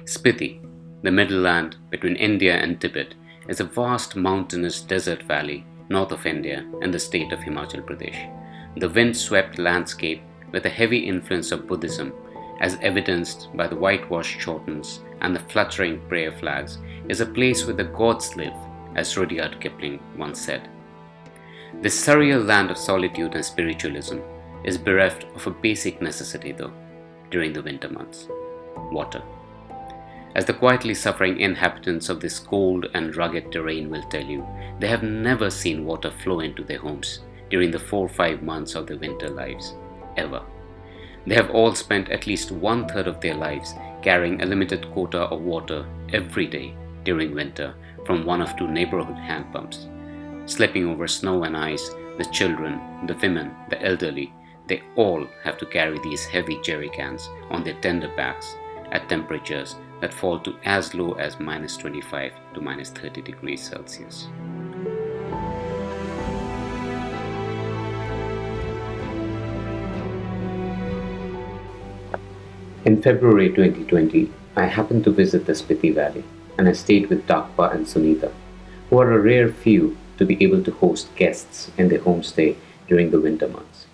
Spiti, the middle land between India and Tibet, is a vast mountainous desert valley north of India in the state of Himachal Pradesh. The wind-swept landscape, with a heavy influence of Buddhism, as evidenced by the whitewashed chotans and the fluttering prayer flags, is a place where the gods live, as Rudyard Kipling once said. This surreal land of solitude and spiritualism is bereft of a basic necessity, though, during the winter months: water. As the quietly suffering inhabitants of this cold and rugged terrain will tell you, they have never seen water flow into their homes during the 4-5 months of their winter lives, ever. They have all spent at least 1/3 of their lives carrying a limited quota of water every day during winter from one of two neighborhood hand pumps. Slipping over snow and ice, the children, the women, the elderly, they all have to carry these heavy jerry cans on their tender backs at temperatures that fall to as low as -25 to -30 degrees Celsius. In February 2020, I happened to visit the Spiti Valley, and I stayed with Dakpa and Sunita, who are a rare few to be able to host guests in their homestay during the winter months.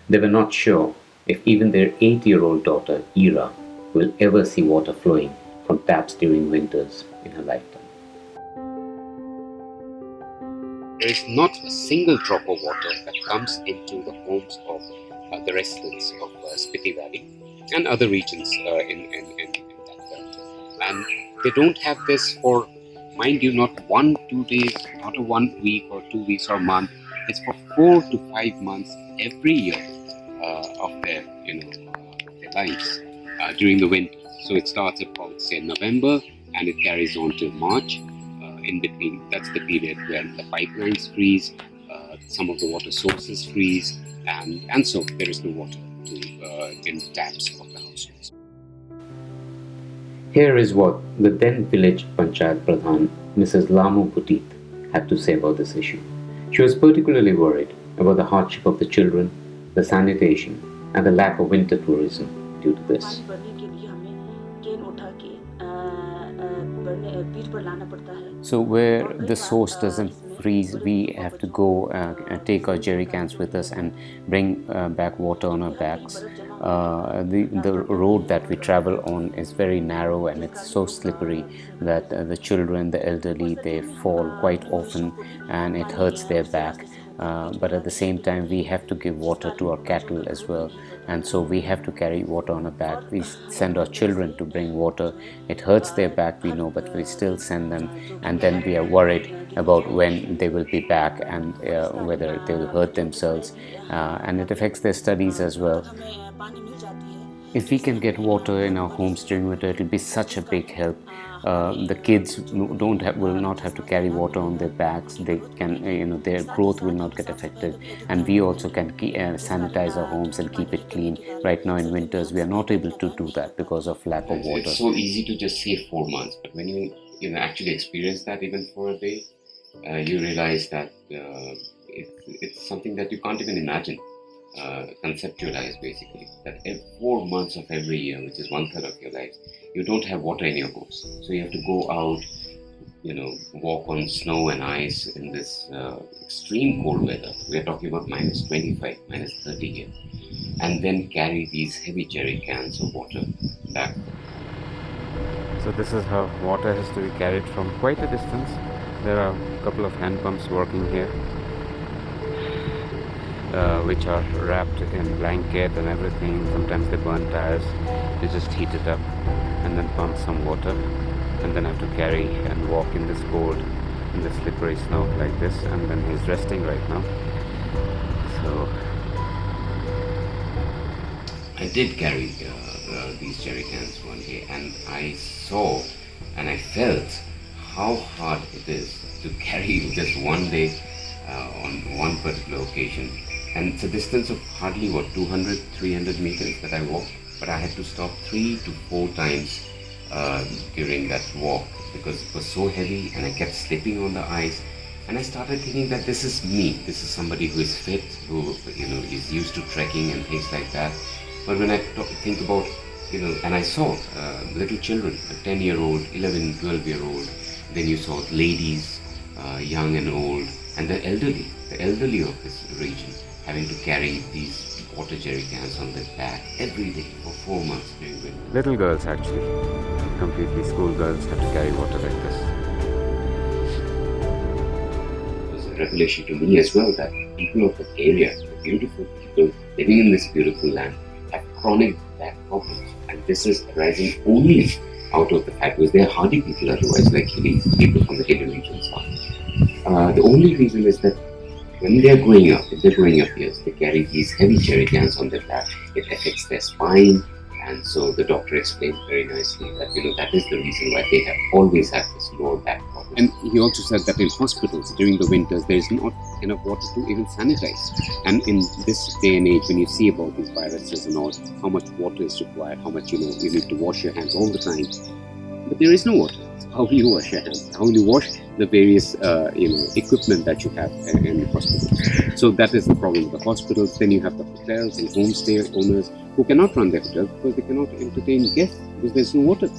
They were not sure if even their 8-year-old daughter, Ira, will ever see water flowing from taps during winters in her lifetime. There is not a single drop of water that comes into the homes of the residents of Spiti Valley and other regions in that belt. And they don't have this for, mind you, not 1-2 days, not a 1 week or 2 weeks or a month. It's for 4 to 5 months every year of their, their lives during the winter. So it starts about, say, November, and it carries on till March. In between, that's the period when the pipelines freeze, some of the water sources freeze, and so there is no water in the taps of the households. Here is what the then village Panchayat Pradhan, Mrs. Lamu Putit, had to say about this issue. She was particularly worried about the hardship of the children, the sanitation, and the lack of winter tourism due to this. So where the source doesn't freeze, we have to go and take our jerry cans with us and bring back water on our backs. The road that we travel on is very narrow, and it's so slippery that the children, the elderly, they fall quite often, and it hurts their back. But at the same time, we have to give water to our cattle as well, and so we have to carry water on our back. We send our children to bring water. It hurts their back, we know, but we still send them, and then we are worried about when they will be back and whether they will hurt themselves, and it affects their studies as well. If we can get water in our homes during winter, it will be such a big help. The kids will not have to carry water on their backs. They can, their growth will not get affected, and we also can sanitize our homes and keep it clean. Right now in winters, we are not able to do that because of lack of water. It's so easy to just say 4 months, but when you actually experience that even for a day, you realize that it's something that you can't even imagine. Conceptualize basically that 4 months of every year, which is 1/3 of your life, you don't have water in your homes, so you have to go out, walk on snow and ice in this extreme cold weather. We are talking about -25, -30 here, and then carry these heavy jerry cans of water back. So this is how water has to be carried from quite a distance. There are a couple of hand pumps working here, which are wrapped in blanket and everything. Sometimes they burn tires. You just heat it up and then pump some water, and then have to carry and walk in this cold, in the slippery snow like this. And then he's resting right now. So I did carry these jerry cans one day, and I saw and I felt how hard it is to carry just one day on one particular occasion. And it's a distance of hardly 200-300 meters that I walked, but I had to stop 3 to 4 times during that walk because it was so heavy, and I kept slipping on the ice. And I started thinking that this is me. This is somebody who is fit, who is used to trekking and things like that. But when I think about And I saw little children, a 10-year-old, 11, 12-year-old. Then you saw ladies, young and old, and the elderly of this region, having to carry these water jerry cans on their back every day for 4 months during winter. Little girls, actually, completely schoolgirls, have to carry water like this. It was a revelation to me as well that people of the area, the beautiful people living in this beautiful land, have chronic back problems. And this is arising only out of the fact because they are hardy people otherwise, like people from the hidden regions are. The only reason is that when they are growing up, if they're growing up years, they carry these heavy jerry cans on their back. It affects their spine, and so the doctor explained very nicely that that is the reason why they have always had this lower back problem. And he also said that in hospitals during the winters there is not enough water to even sanitize. And in this day and age, when you see about these viruses and all, how much water is required, how much you need to wash your hands all the time, but there is no water. So how will you wash your hands? How will you wash the various equipment that you have in the hospitals? So that is the problem with the hospitals. Then you have the hotels and homestay owners who cannot run their hotels because they cannot entertain guests because there's no water.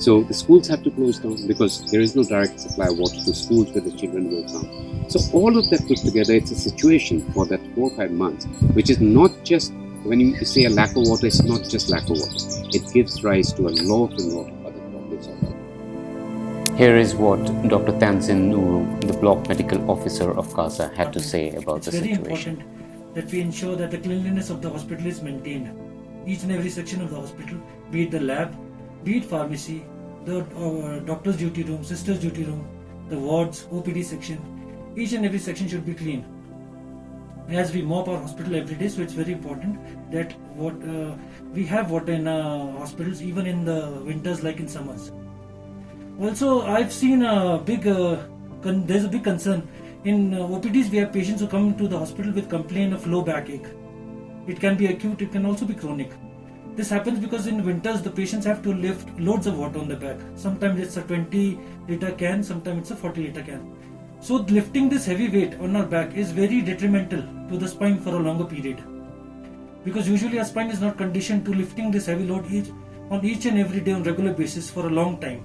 So the schools have to close down because there is no direct supply of water to schools where the children will come. So all of that put together, it's a situation for that 4 or 5 months, which is not just, when you say a lack of water, it's not just lack of water. It gives rise to a lot and lot of other problems of health. Here is what Dr. Tanzin Nuru, the Block Medical Officer of Gaza, had to say about the situation. It's very important that we ensure that the cleanliness of the hospital is maintained. Each and every section of the hospital, be it the lab, be it pharmacy, the doctor's duty room, sister's duty room, the wards, OPD section, each and every section should be clean. As we mop our hospital every day, so it's very important that we have water in hospitals even in the winters like in summers. Also, I've seen there's a big concern. In OPDs, we have patients who come to the hospital with complaint of low backache. It can be acute, it can also be chronic. This happens because in winters, the patients have to lift loads of water on their back. Sometimes it's a 20-liter can, sometimes it's a 40-liter can. So lifting this heavy weight on our back is very detrimental to the spine for a longer period. Because usually our spine is not conditioned to lifting this heavy load on each and every day on regular basis for a long time.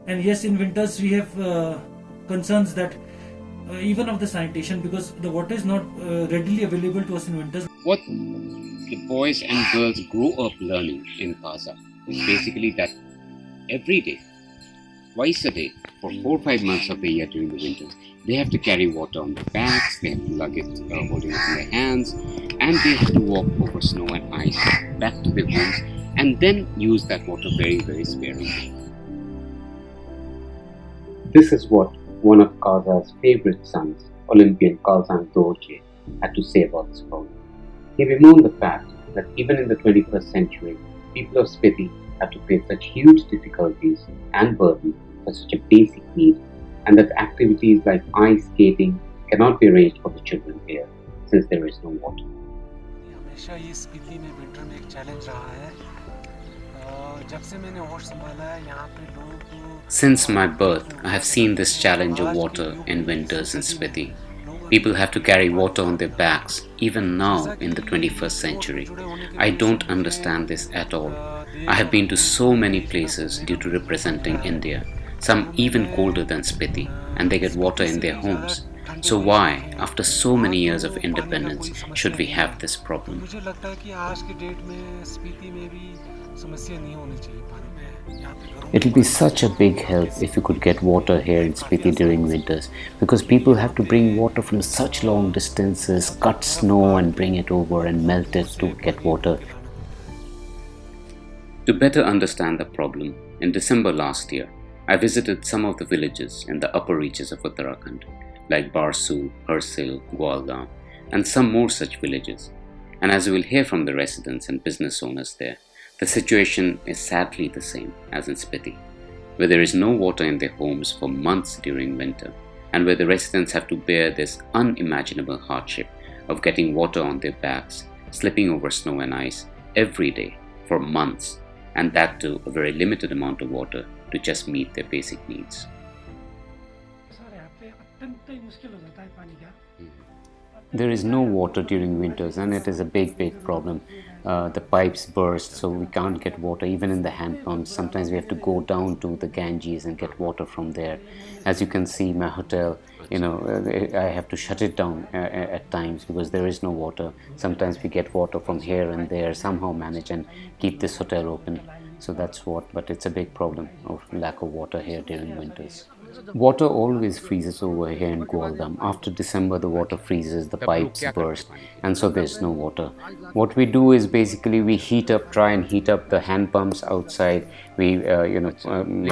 And yes, in winters we have concerns that even of the sanitation, because the water is not readily available to us in winters. What the boys and girls grow up learning in Gaza is basically that every day, twice a day, for 4 or 5 months of the year during the winter, they have to carry water on their backs, they have to lug it holding it in their hands, and they have to walk over snow and ice back to their homes and then use that water very, very sparingly. This is what one of Gaza's favorite sons, Olympian Kalzan Dorje, had to say about this problem. He bemoaned the fact that even in the 21st century, people of Spiti have to face such huge difficulties and burden for such a basic need, and that activities like ice skating cannot be arranged for the children here since there is no water. हमेशा ये स्पीति में winter में एक challenge रहा है जब से मैंने होश संभाला है यहाँ पे लोग Since my birth, I have seen this challenge of water in winters in Spiti. People have to carry water on their backs, even now in the 21st century. I don't understand this at all. I have been to so many places due to representing India, some even colder than Spiti, and they get water in their homes. So why, after so many years of independence, should we have this problem? मुझे लगता है कि आज की date में स्पीति में भी समस्या नहीं होनी चाहिए पानी में यहाँ पे घरों It will be such a big help if you could get water here in Spiti during winters, because people have to bring water from such long distances, cut snow and bring it over and melt it to get water. To better understand the problem, in December last year, I visited some of the villages in the upper reaches of Uttarakhand, like Barsu, Harsil, Gwaldam, and some more such villages. And as you will hear from the residents and business owners there, the situation is sadly the same as in Spiti, where there is no water in their homes for months during winter, and where the residents have to bear this unimaginable hardship of getting water on their backs, slipping over snow and ice every day for months, and that too a very limited amount of water to just meet their basic needs. There is no water during winters, and it is a big problem. the pipes burst, so we can't get water even in the hand pumps. Sometimes we have to go down to the Ganges and get water from there. As you can see, my hotel, I have to shut it down at times because there is no water. Sometimes we get water from here and there, somehow manage and keep this hotel open. So that's what, but it's a big problem of lack of water here during winters. Water always freezes over here in Gwaldam. After December, the water freezes, the pipes burst, and so there's no water. What we do is basically we try and heat up the hand pumps outside. We,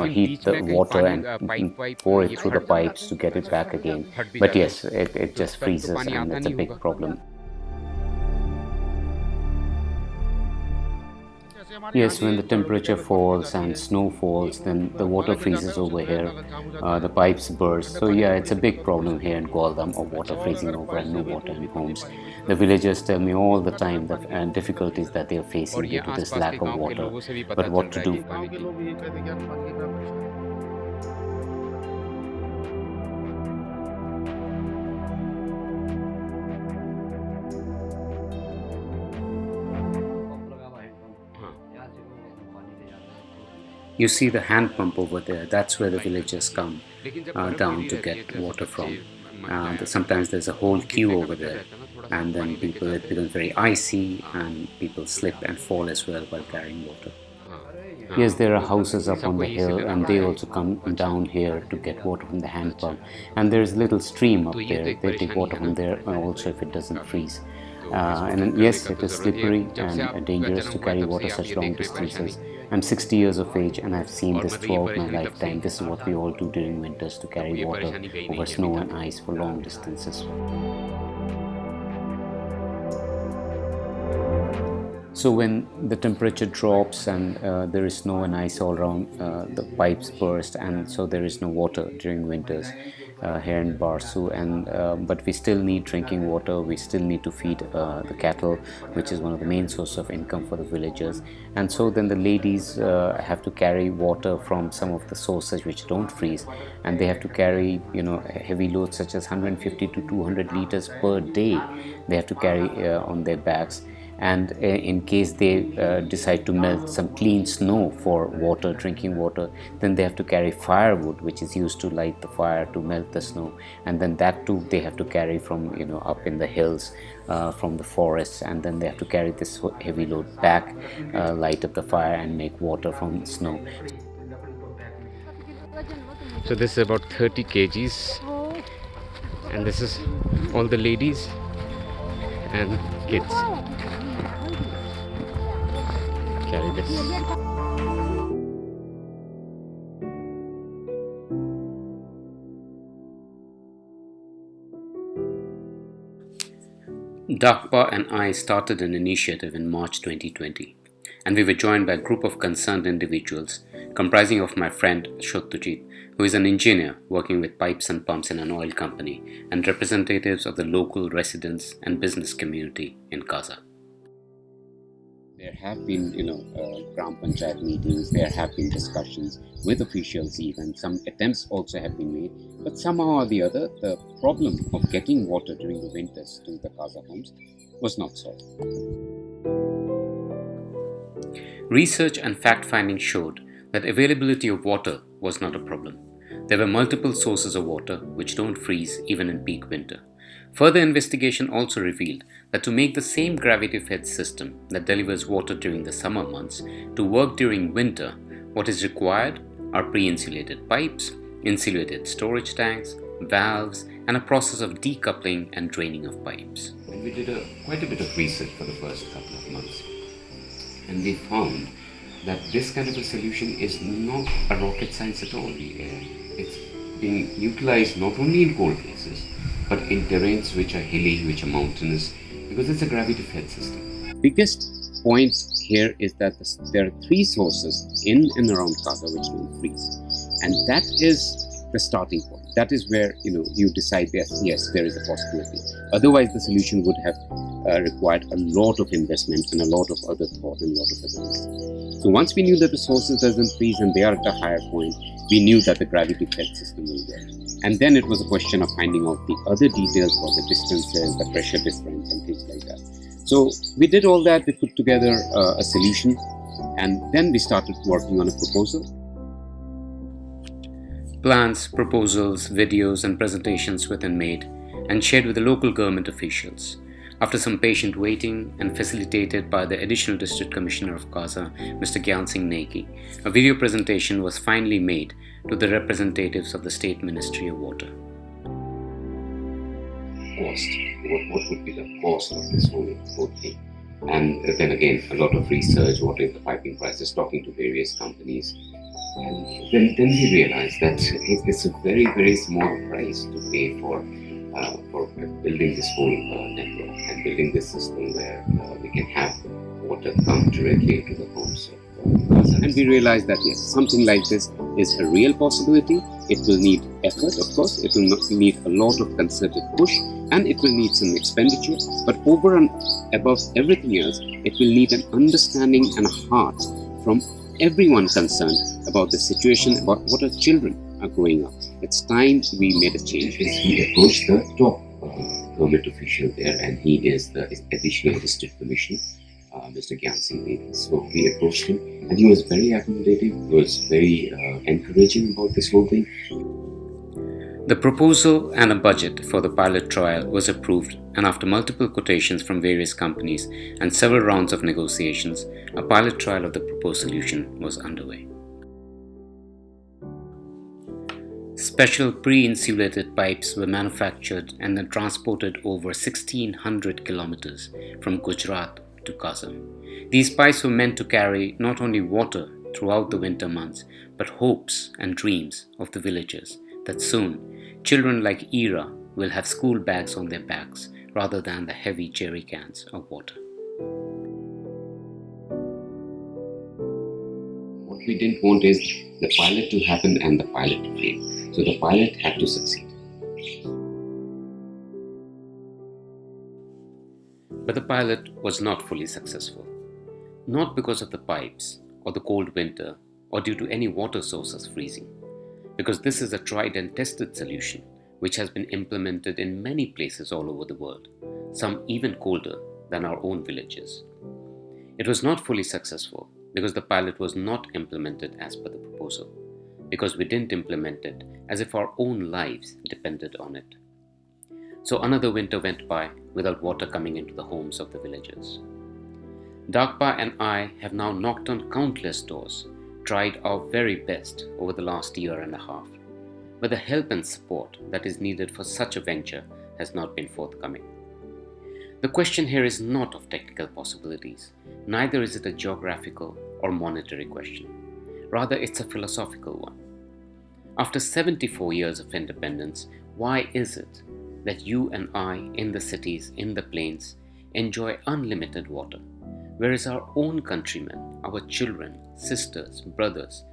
heat the water and pour it through the pipes to get it back again. But yes, it just freezes and it's a big problem. Yes, when the temperature falls and snow falls, then the water freezes over here, the pipes burst. So yeah, it's a big problem here in Gwaldam of water freezing over and no water in homes. The villagers tell me all the time the difficulties that they are facing due to this lack of water, but what to do? You see the hand pump over there, that's where the villagers come down to get water from. Sometimes there's a whole queue over there, and then it becomes very icy and people slip and fall as well while carrying water. Yes, there are houses up on the hill and they also come down here to get water from the hand pump. And there's a little stream up there, they take water from there also if it doesn't freeze. And yes, it is slippery and dangerous to carry water such long distances. I'm 60 years of age and I've seen this throughout my lifetime. This is what we all do during winters to carry water over snow and ice for long distances. So when the temperature drops and there is snow and ice all around, the pipes burst, and so there is no water during winters here in Barsu. But we still need drinking water. We still need to feed the cattle, which is one of the main sources of income for the villagers. And so then the ladies have to carry water from some of the sources which don't freeze, and they have to carry heavy loads such as 150 to 200 liters per day. They have to carry on their backs. And in case they decide to melt some clean snow for water, drinking water, then they have to carry firewood, which is used to light the fire to melt the snow, and then that too they have to carry from up in the hills from the forests, and then they have to carry this heavy load back, light up the fire and make water from snow. So this is about 30 kgs, and this is all the ladies and kids carry this. Dakpa and I started an initiative in March 2020, and we were joined by a group of concerned individuals comprising of my friend Shottujit, who is an engineer working with pipes and pumps in an oil company, and representatives of the local residents and business community in Kaza. There have been, Gram Panchayat meetings, there have been discussions with officials even, some attempts also have been made, but somehow or the other, the problem of getting water during the winters to the Kaza homes was not solved. Research and fact-finding showed that availability of water was not a problem. There were multiple sources of water which don't freeze even in peak winter. Further investigation also revealed that to make the same gravity-fed system that delivers water during the summer months to work during winter, what is required are pre-insulated pipes, insulated storage tanks, valves, and a process of decoupling and draining of pipes. And we did quite a bit of research for the first couple of months, and we found that this kind of a solution is not a rocket science at all. It's being utilized not only in cold places, but in terrains which are hilly, which are mountainous, because it's a gravity-fed system. Biggest point here is that there are three sources in and around Kaza which don't freeze, and that is the starting point. That is where you decide yes, there is a possibility. Otherwise, the solution would have required a lot of investment and a lot of other thought and a lot of other risk. So once we knew that the sources doesn't freeze and they are at a higher point, we knew that the gravity-fed system will work. And then it was a question of finding out the other details about the distances, the pressure difference, and things like that. So we did all that, we put together a solution, and then we started working on a proposal. Plans, proposals, videos, and presentations were then made and shared with the local government officials. After some patient waiting and facilitated by the Additional District Commissioner of Kasa, Mr. Gyan Singh Negi, a video presentation was finally made to the representatives of the State Ministry of Water. Cost. What would be the cost of this whole thing? And then again, a lot of research, what is the piping prices, talking to various companies. And then we realized that it's a very, very small price to pay for building this whole network and building this system where we can have water come directly into the homes of Gaza. And we realized that yes, something like this is a real possibility. It will need effort, of course. It will need a lot of concerted push, and it will need some expenditure. But over and above everything else, it will need an understanding and a heart from everyone concerned about the situation, about what our children are growing up. It's time we made a change. We approached the top government official there, and he is the Additional District Commissioner, Mr. Gyan Singh Negi. So we approached him, and he was very accommodating, he was very encouraging about this whole thing. The proposal and a budget for the pilot trial was approved, and after multiple quotations from various companies and several rounds of negotiations, a pilot trial of the proposed solution was underway. Special pre-insulated pipes were manufactured and then transported over 1,600 kilometers from Gujarat to Kazan. These pipes were meant to carry not only water throughout the winter months, but hopes and dreams of the villagers that soon children like Ira will have school bags on their backs rather than the heavy jerry cans of water. What we didn't want is the pilot to happen and the pilot to fail. So the pilot had to succeed. But the pilot was not fully successful. Not because of the pipes or the cold winter or due to any water sources freezing. Because this is a tried and tested solution which has been implemented in many places all over the world, some even colder than our own villages. It was not fully successful because the pilot was not implemented as per the proposal, because we didn't implement it as if our own lives depended on it. So another winter went by without water coming into the homes of the villagers. Dakpa and I have now knocked on countless doors, tried our very best over the last year and a half, but the help and support that is needed for such a venture has not been forthcoming. The question here is not of technical possibilities, neither is it a geographical or monetary question. Rather, it's a philosophical one. After 74 years of independence, why is it that you and I in the cities, in the plains, enjoy unlimited water, whereas our own countrymen, our children, sisters, brothers,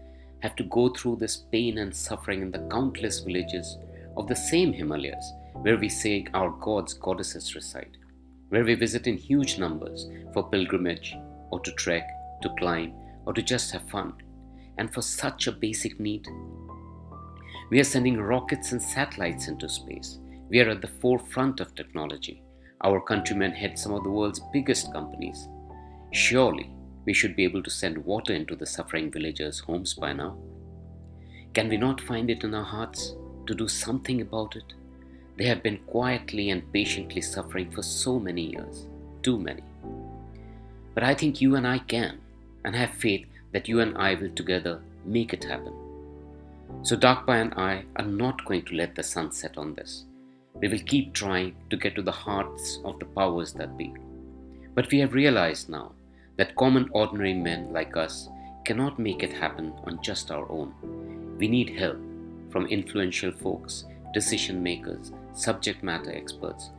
have to go through this pain and suffering in the countless villages of the same Himalayas where we say our gods, goddesses reside, where we visit in huge numbers for pilgrimage or to trek, to climb, or to just have fun, and for such a basic need? We are sending rockets and satellites into space. We are at the forefront of technology. Our countrymen head some of the world's biggest companies. Surely, we should be able to send water into the suffering villagers' homes by now. Can we not find it in our hearts to do something about it? They have been quietly and patiently suffering for so many years, too many. But I think you and I can, and have faith that you and I will together make it happen. So Dakpa and I are not going to let the sun set on this. We will keep trying to get to the hearts of the powers that be. But we have realized now that common ordinary men like us cannot make it happen on just our own. We need help from influential folks, decision makers, subject matter experts,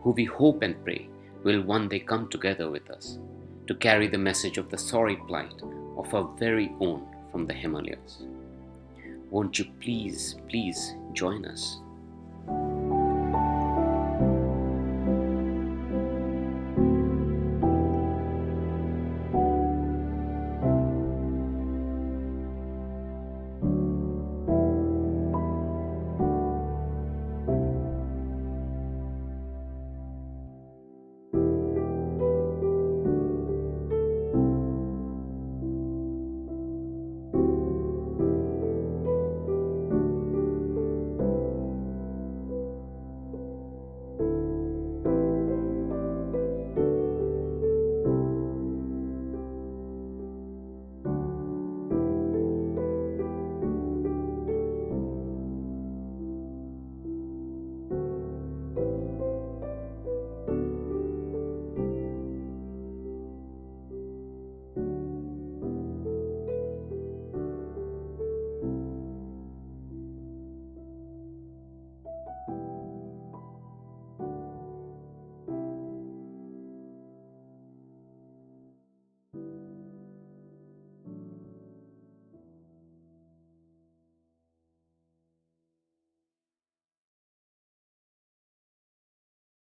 who we hope and pray will one day come together with us to carry the message of the sorry plight of our very own from the Himalayas. Won't you please join us?